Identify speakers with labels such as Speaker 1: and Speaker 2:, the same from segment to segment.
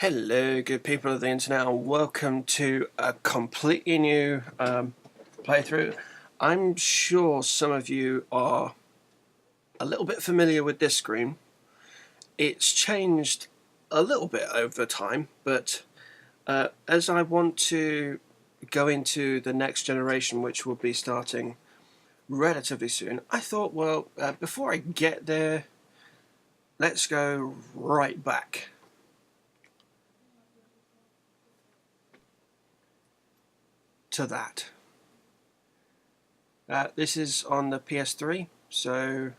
Speaker 1: Hello, good people of the internet, and welcome to a completely new playthrough. I'm sure some of you are a little bit familiar with this screen. It's changed a little bit over time, but as I want to go into the next generation, which will be starting relatively soon, I thought, well, before I get there, let's go right back. To that. This is on the PS3, so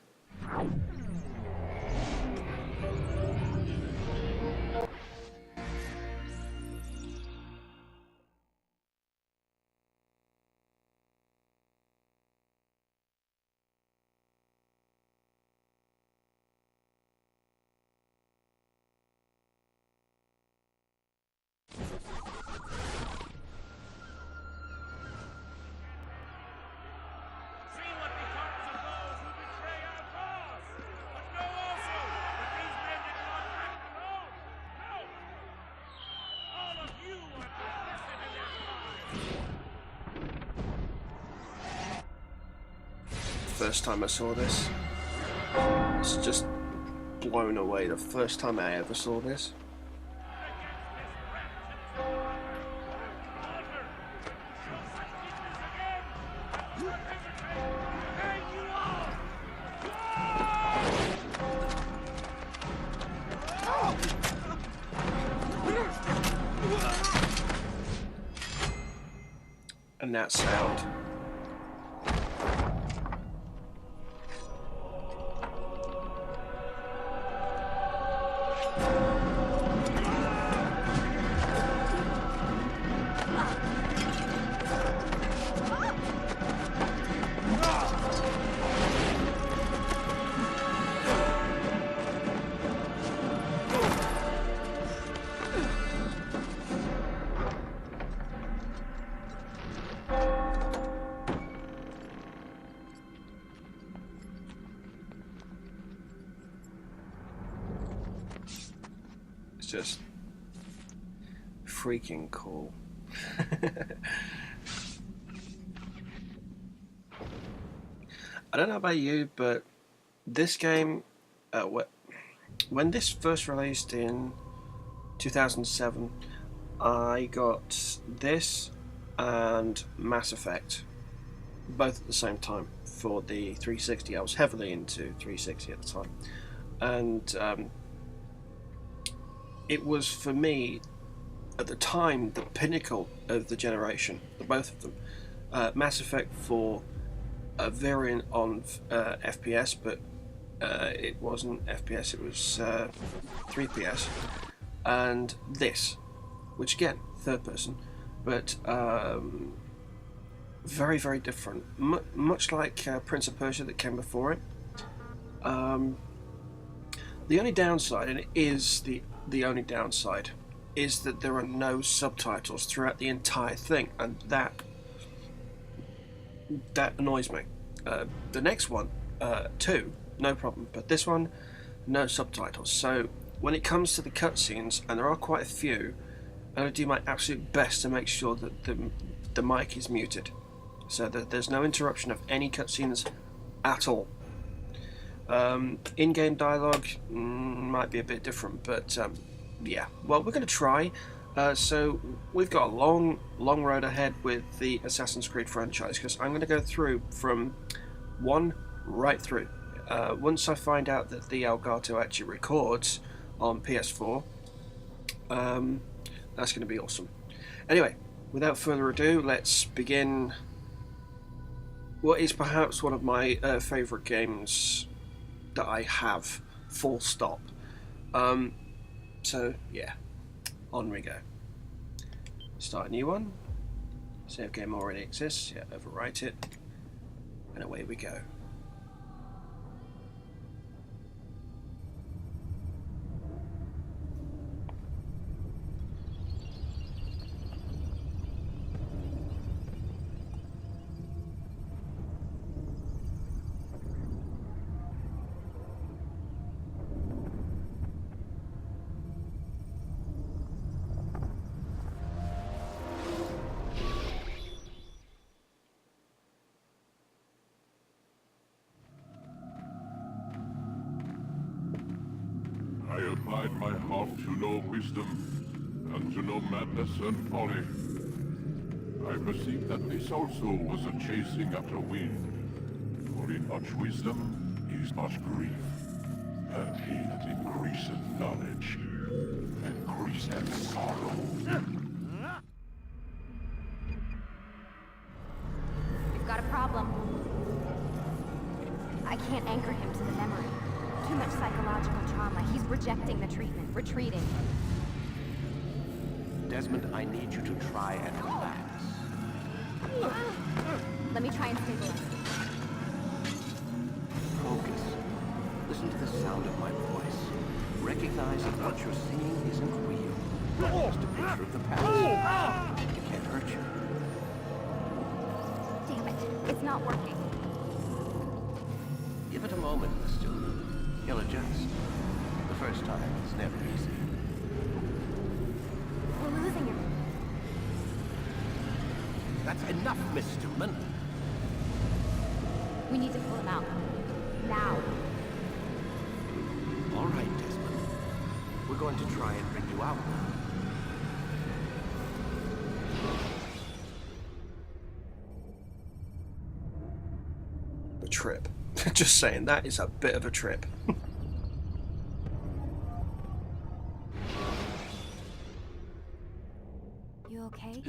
Speaker 1: first time I saw this, it's just blown away. The first time I ever saw this. And that sound. Just freaking cool. I don't know about you, but this game, when this first released in 2007, I got this and Mass Effect both at the same time for the 360. I was heavily into 360 at the time, and it was, for me, at the time, the pinnacle of the generation, the both of them. Mass Effect for a variant on FPS, but it wasn't FPS, it was 3PS. And this, which again, third person, but very, very different. Much like Prince of Persia that came before it. The only downside, and it is the only downside, is that there are no subtitles throughout the entire thing, and that annoys me. The next one, too, no problem, but this one, no subtitles. So when it comes to the cutscenes, and there are quite a few, I'm going to do my absolute best to make sure that the mic is muted, so that there's no interruption of any cutscenes at all. In-game dialogue might be a bit different, but yeah. Well, we're going to try. So we've got a long road ahead with the Assassin's Creed franchise, because I'm going to go through from 1 right through. Once I find out that the Elgato actually records on PS4, that's going to be awesome. Anyway, without further ado, let's begin what is perhaps one of my favourite games that I have, full stop. So yeah, on we go. Start a new one. Save game already exists. Yeah, overwrite it, and away we go.
Speaker 2: I applied my heart to know wisdom, and to know madness and folly. I perceived that this also was a chasing after wind. For in much wisdom is much grief, and he that increaseth knowledge increaseth sorrow.
Speaker 3: We've got a problem. I can't anchor him to the memory. Too much psychological trauma. He's rejecting the treatment, retreating.
Speaker 4: Desmond, I need you to try and relax.
Speaker 3: Let me try and stabilize him.
Speaker 4: Focus. Listen to the sound of my voice. Recognize that what you're singing isn't real. It's just a picture of the past. It can't hurt you.
Speaker 3: Damn it. It's not working.
Speaker 4: Give it a moment, Miss Stillman. He'll adjust. The first time is never easy.
Speaker 3: We're losing him.
Speaker 4: That's enough, Miss Stillman.
Speaker 3: We need to pull him out. Now.
Speaker 4: All right, Desmond. We're going to try and bring you out now.
Speaker 1: A trip. Just saying, that is a bit of a trip.
Speaker 3: You okay?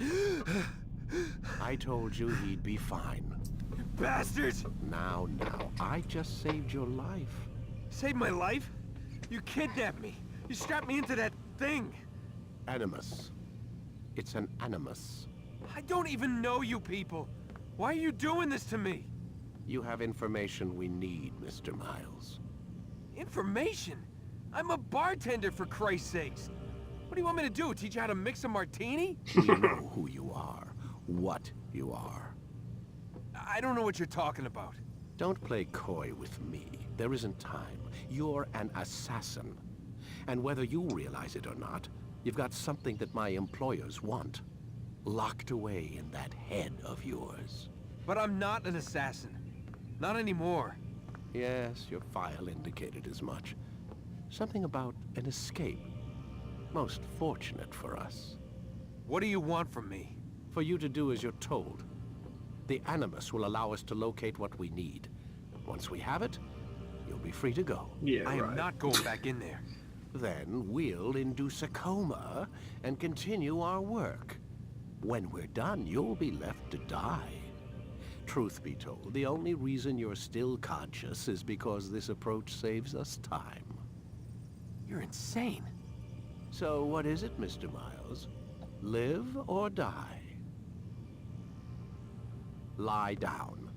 Speaker 4: I told you he'd be fine.
Speaker 5: Bastards!
Speaker 4: Now, I just saved your life.
Speaker 5: Saved my life? You kidnapped me. You strapped me into that thing.
Speaker 4: Animus. It's an animus.
Speaker 5: I don't even know you people. Why are you doing this to me?
Speaker 4: You have information we need, Mr. Miles.
Speaker 5: Information? I'm a bartender, for Christ's sakes. What do you want me to do? Teach you how to mix a martini?
Speaker 4: We know who you are, what you are.
Speaker 5: I don't know what you're talking about.
Speaker 4: Don't play coy with me. There isn't time. You're an assassin. And whether you realize it or not, you've got something that my employers want. Locked away in that head of yours.
Speaker 5: But I'm not an assassin. Not anymore.
Speaker 4: Yes, your file indicated as much. Something about an escape. Most fortunate for us.
Speaker 5: What do you want from me?
Speaker 4: For you to do as you're told. The Animus will allow us to locate what we need. Once we have it, you'll be free to go.
Speaker 1: Yeah,
Speaker 5: I am not going back in there.
Speaker 4: Then we'll induce a coma and continue our work. When we're done, you'll be left to die. Truth be told, the only reason you're still conscious is because this approach saves us time.
Speaker 5: You're insane.
Speaker 4: So what is it, Mr. Miles? Live or die? Lie down.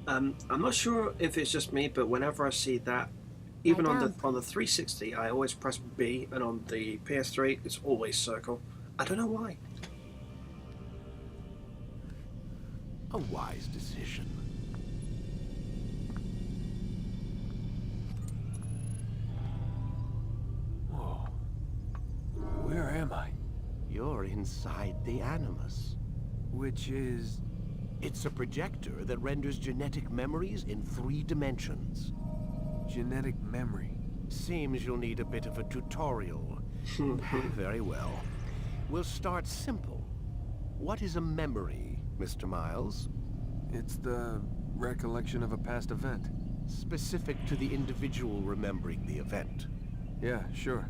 Speaker 1: I'm not sure if it's just me, but whenever I see that, even on the 360, I always press B, and on the PS3, it's always circle. I don't know why.
Speaker 4: A wise decision.
Speaker 5: Whoa. Where am I?
Speaker 4: You're inside the Animus.
Speaker 5: Which is...
Speaker 4: It's a projector that renders genetic memories in 3 dimensions.
Speaker 5: genetic memory.
Speaker 4: Seems you'll need a bit of a tutorial. Very well. We'll start simple. What is a memory, Mr. Miles?
Speaker 5: It's the recollection of a past event.
Speaker 4: Specific to the individual remembering the event.
Speaker 5: Yeah, sure.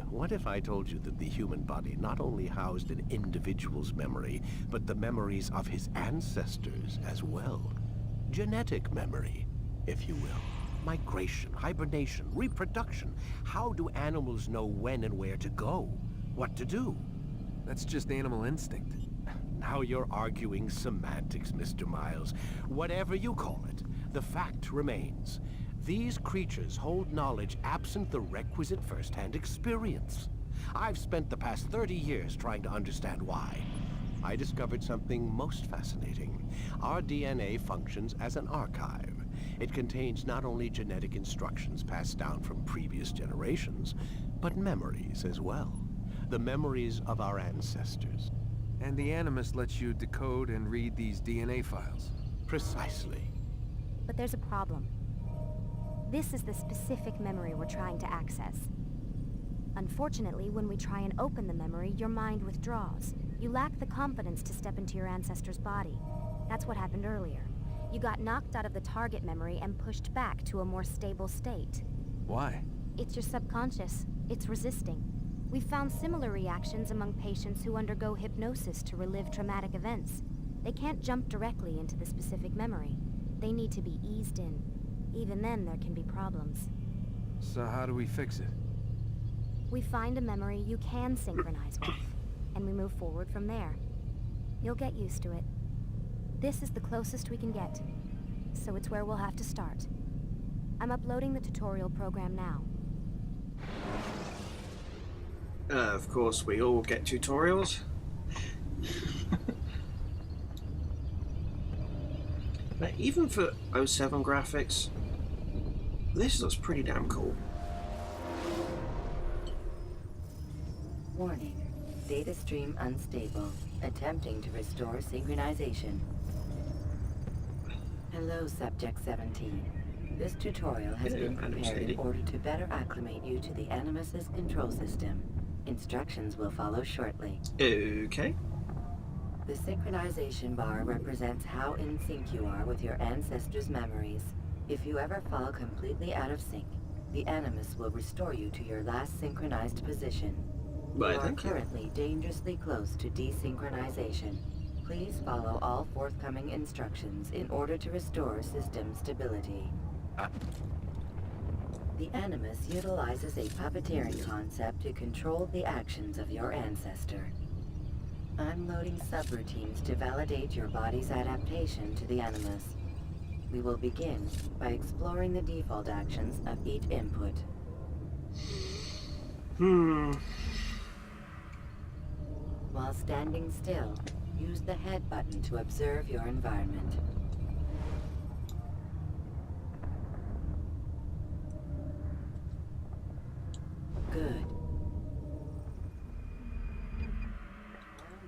Speaker 4: What if I told you that the human body not only housed an individual's memory, but the memories of his ancestors as well? Genetic memory, if you will. Migration, hibernation, reproduction. How do animals know when and where to go? What to do?
Speaker 5: That's just animal instinct.
Speaker 4: Now you're arguing semantics, Mr. Miles. Whatever you call it, the fact remains. These creatures hold knowledge absent the requisite first-hand experience. I've spent the past 30 years trying to understand why. I discovered something most fascinating. Our DNA functions as an archive. It contains not only genetic instructions passed down from previous generations, but memories as well. The memories of our ancestors.
Speaker 5: And the Animus lets you decode and read these DNA files.
Speaker 4: Precisely.
Speaker 3: But there's a problem. This is the specific memory we're trying to access. Unfortunately, when we try and open the memory, your mind withdraws. You lack the confidence to step into your ancestor's body. That's what happened earlier. You got knocked out of the target memory and pushed back to a more stable state.
Speaker 5: Why?
Speaker 3: It's your subconscious. It's resisting. We've found similar reactions among patients who undergo hypnosis to relive traumatic events. They can't jump directly into the specific memory. They need to be eased in. Even then, there can be problems.
Speaker 5: So how do we fix it?
Speaker 3: We find a memory you can synchronize with, and we move forward from there. You'll get used to it. This is the closest we can get, so it's where we'll have to start. I'm uploading the tutorial program now.
Speaker 1: Of course, we all get tutorials. But even for 07 graphics, this looks pretty damn cool.
Speaker 6: Warning. Data stream unstable. Attempting to restore synchronization. Hello, Subject 17. This tutorial has been prepared in order to better acclimate you to the Animus's control system. Instructions will follow shortly.
Speaker 1: Okay.
Speaker 6: The synchronization bar represents how in sync you are with your ancestors' memories. If you ever fall completely out of sync, the Animus will restore you to your last synchronized position.
Speaker 1: Right,
Speaker 6: You are
Speaker 1: thank you.
Speaker 6: currently dangerously close to desynchronization. Please follow all forthcoming instructions in order to restore system stability. The Animus utilizes a puppeteering concept to control the actions of your ancestor. I'm loading subroutines to validate your body's adaptation to the Animus. We will begin by exploring the default actions of each input. While standing still, use the head button to observe your environment. Good. Now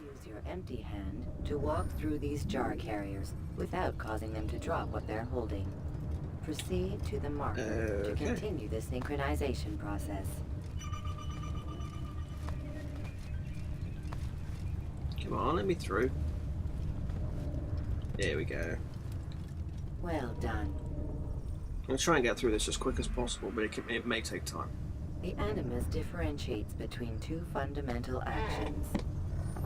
Speaker 6: use your empty hand to walk through these jar carriers without causing them to drop what they're holding. Proceed to the marker to
Speaker 1: Okay.
Speaker 6: continue the synchronization process.
Speaker 1: Come on, let me through. There we go.
Speaker 6: Well done.
Speaker 1: I'm going to try and get through this as quick as possible, but it may take time.
Speaker 6: The Animus differentiates between two fundamental actions: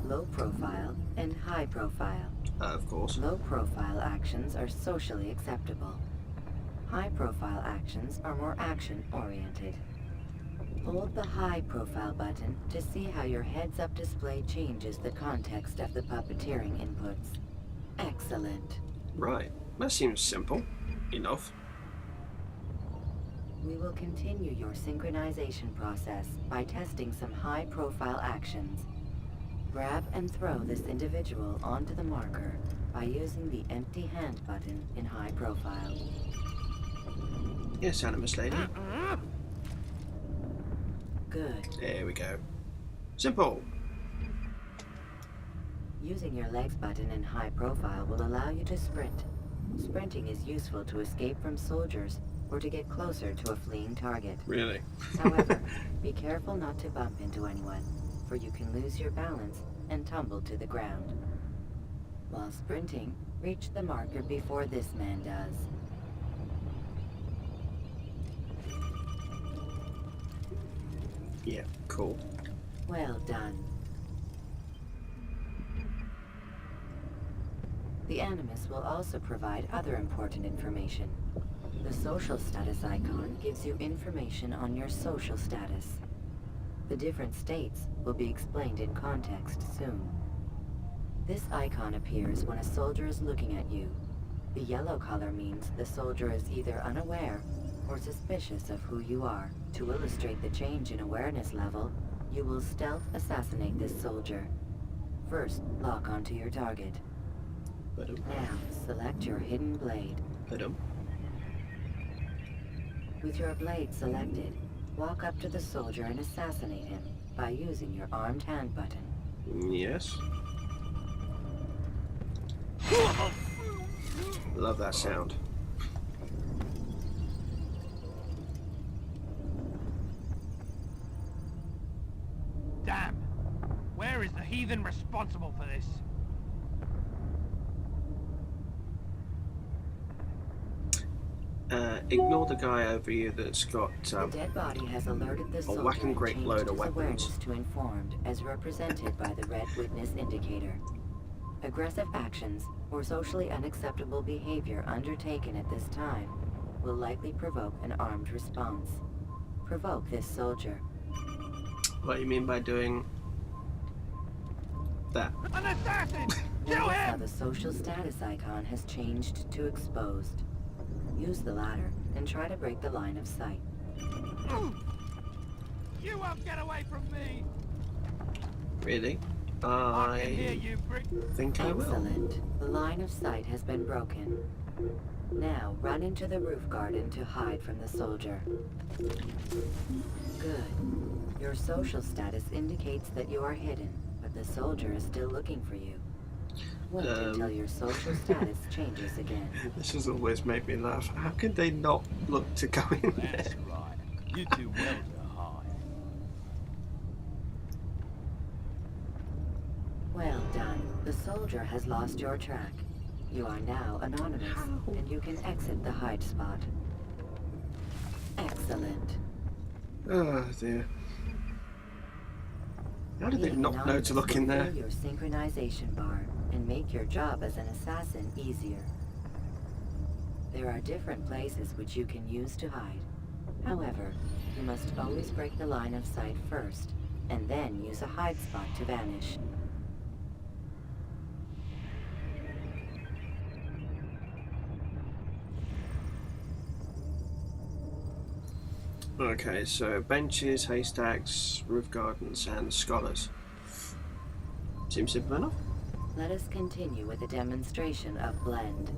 Speaker 6: low profile and high profile.
Speaker 1: Of course.
Speaker 6: Low profile actions are socially acceptable. High profile actions are more action oriented. Hold the high profile button to see how your heads up display changes the context of the puppeteering inputs. Excellent.
Speaker 1: Right. That seems simple enough.
Speaker 6: We will continue your synchronization process by testing some high-profile actions. Grab and throw this individual onto the marker by using the empty hand button in high profile.
Speaker 1: Yes, Animus Lady.
Speaker 6: Good.
Speaker 1: There we go. Simple.
Speaker 6: Using your legs button in high profile will allow you to sprint. Sprinting is useful to escape from soldiers or to get closer to a fleeing target.
Speaker 1: Really?
Speaker 6: However, be careful not to bump into anyone, for you can lose your balance and tumble to the ground. While sprinting, reach the marker before this man does.
Speaker 1: Yeah, cool.
Speaker 6: Well done. The Animus will also provide other important information. The social status icon gives you information on your social status. The different states will be explained in context soon. This icon appears when a soldier is looking at you. The yellow color means the soldier is either unaware or suspicious of who you are. To illustrate the change in awareness level, you will stealth assassinate this soldier. First, lock onto your target. Now, select your hidden blade. With your blade selected, walk up to the soldier and assassinate him by using your armed hand button.
Speaker 1: Yes. Love that sound.
Speaker 7: heathen responsible for this.
Speaker 1: Ignore the guy over you that's got
Speaker 6: The dead body has alerted the soldier
Speaker 1: whacking
Speaker 6: and
Speaker 1: great
Speaker 6: changed
Speaker 1: load of
Speaker 6: his
Speaker 1: weapons.
Speaker 6: awareness to informed, as represented by the red witness indicator. Aggressive actions or socially unacceptable behavior undertaken at this time will likely provoke an armed response. Provoke this soldier.
Speaker 1: What do you mean by doing that?
Speaker 7: An assassin! Kill
Speaker 6: Notice how
Speaker 7: him!
Speaker 6: the social status icon has changed to exposed. Use the latter and try to break the line of sight.
Speaker 7: You won't get away from me!
Speaker 1: Really?
Speaker 7: I can hear
Speaker 1: I
Speaker 7: you, Brick.
Speaker 1: think I will.
Speaker 6: Excellent. The line of sight has been broken. Now run into the roof garden to hide from the soldier. Good. Your social status indicates that you are hidden, but the soldier is still looking for you. Wait until your social status changes again.
Speaker 1: This has always made me laugh. How can they not look to go in there?
Speaker 7: That's right. You do well to hide.
Speaker 6: Well done. The soldier has lost your track. You are now anonymous, and you can exit the hide spot. Excellent.
Speaker 1: Oh dear. How did they
Speaker 6: Being
Speaker 1: not know
Speaker 6: anonymous
Speaker 1: to look
Speaker 6: will
Speaker 1: in there?
Speaker 6: fill your synchronization bar and make your job as an assassin easier. There are different places which you can use to hide. However, you must always break the line of sight first, and then use a hide spot to vanish.
Speaker 1: Okay, so benches, haystacks, roof gardens, and scholars. Seems simple enough.
Speaker 6: Let us continue with a demonstration of Blend.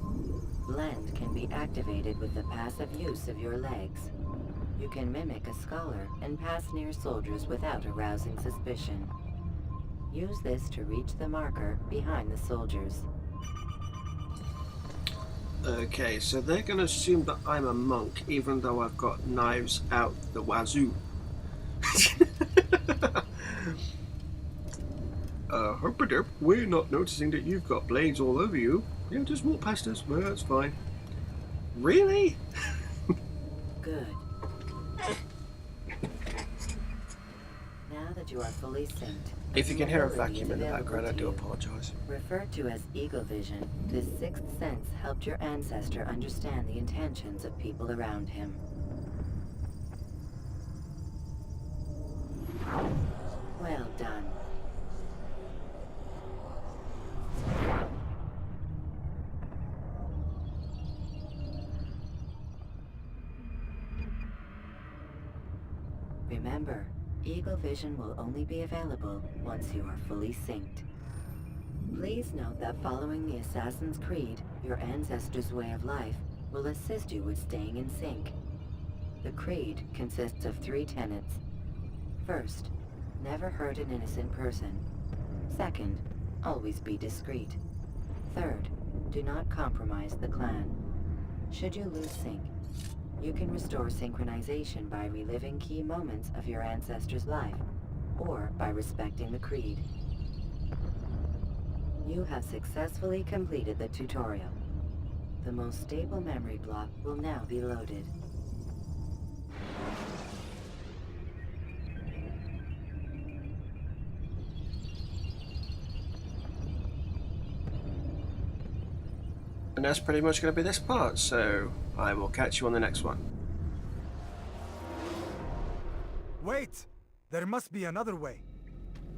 Speaker 6: Blend can be activated with the passive use of your legs. You can mimic a scholar and pass near soldiers without arousing suspicion. Use this to reach the marker behind the soldiers.
Speaker 1: Okay, so they're going to assume that I'm a monk, even though I've got knives out the wazoo. Herpaderp, we're not noticing that you've got blades all over you. Yeah, just walk past us. Well, that's fine. Really?
Speaker 6: Good. Now that you are fully synced,
Speaker 1: If you can hear a
Speaker 6: ability
Speaker 1: vacuum
Speaker 6: is
Speaker 1: in the
Speaker 6: available
Speaker 1: background, I
Speaker 6: to
Speaker 1: do
Speaker 6: you.
Speaker 1: apologise.
Speaker 6: Referred to as Eagle Vision, this sixth sense helped your ancestor understand the intentions of people around him. Well done. Remember, Eagle Vision will only be available once you are fully synced. Please note that following the Assassin's Creed, your ancestors' way of life, will assist you with staying in sync. The Creed consists of 3 tenets. First, never hurt an innocent person. Second, always be discreet. Third, do not compromise the clan. Should you lose sync, you can restore synchronization by reliving key moments of your ancestor's life, or by respecting the Creed. You have successfully completed the tutorial. The most stable memory block will now be loaded.
Speaker 1: And that's pretty much going to be this part, so I will catch you on the next one.
Speaker 8: Wait! There must be another way.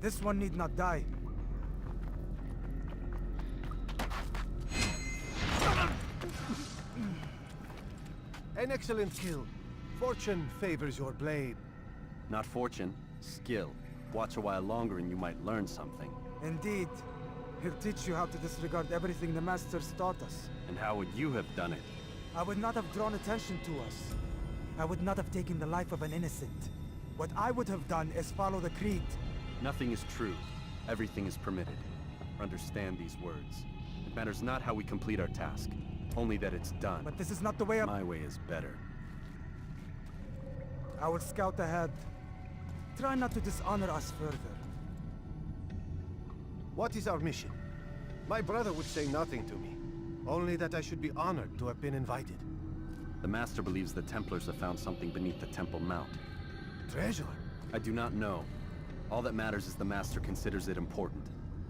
Speaker 8: This one need not die.
Speaker 4: An excellent kill. Fortune favors your blade.
Speaker 9: Not fortune, skill. Watch a while longer and you might learn something.
Speaker 8: Indeed. He'll teach you how to disregard everything the Masters taught us.
Speaker 9: And how would you have done it?
Speaker 8: I would not have drawn attention to us. I would not have taken the life of an innocent. What I would have done is follow the Creed.
Speaker 9: Nothing is true. Everything is permitted. Understand these words. It matters not how we complete our task, only that it's done.
Speaker 8: But this is not the way
Speaker 9: My way is better.
Speaker 8: I will scout ahead. Try not to dishonor us further.
Speaker 10: What is our mission? My brother would say nothing to me. Only that I should be honored to have been invited.
Speaker 9: The Master believes the Templars have found something beneath the Temple Mount.
Speaker 10: Treasure?
Speaker 9: I do not know. All that matters is the Master considers it important.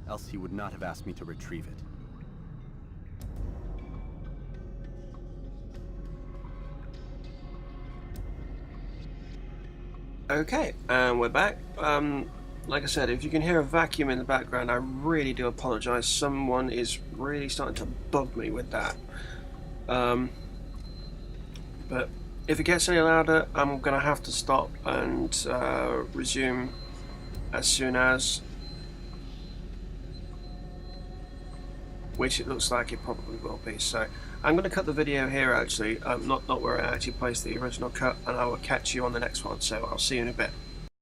Speaker 9: Else he would not have asked me to retrieve it.
Speaker 1: Okay, and we're back. Like I said, if you can hear a vacuum in the background, I really do apologise. Someone is really starting to bug me with that. But if it gets any louder, I'm going to have to stop and resume as soon as, which it looks like it probably will be. So I'm going to cut the video here actually, not where I actually placed the original cut, and I will catch you on the next one, so I'll see you in a bit.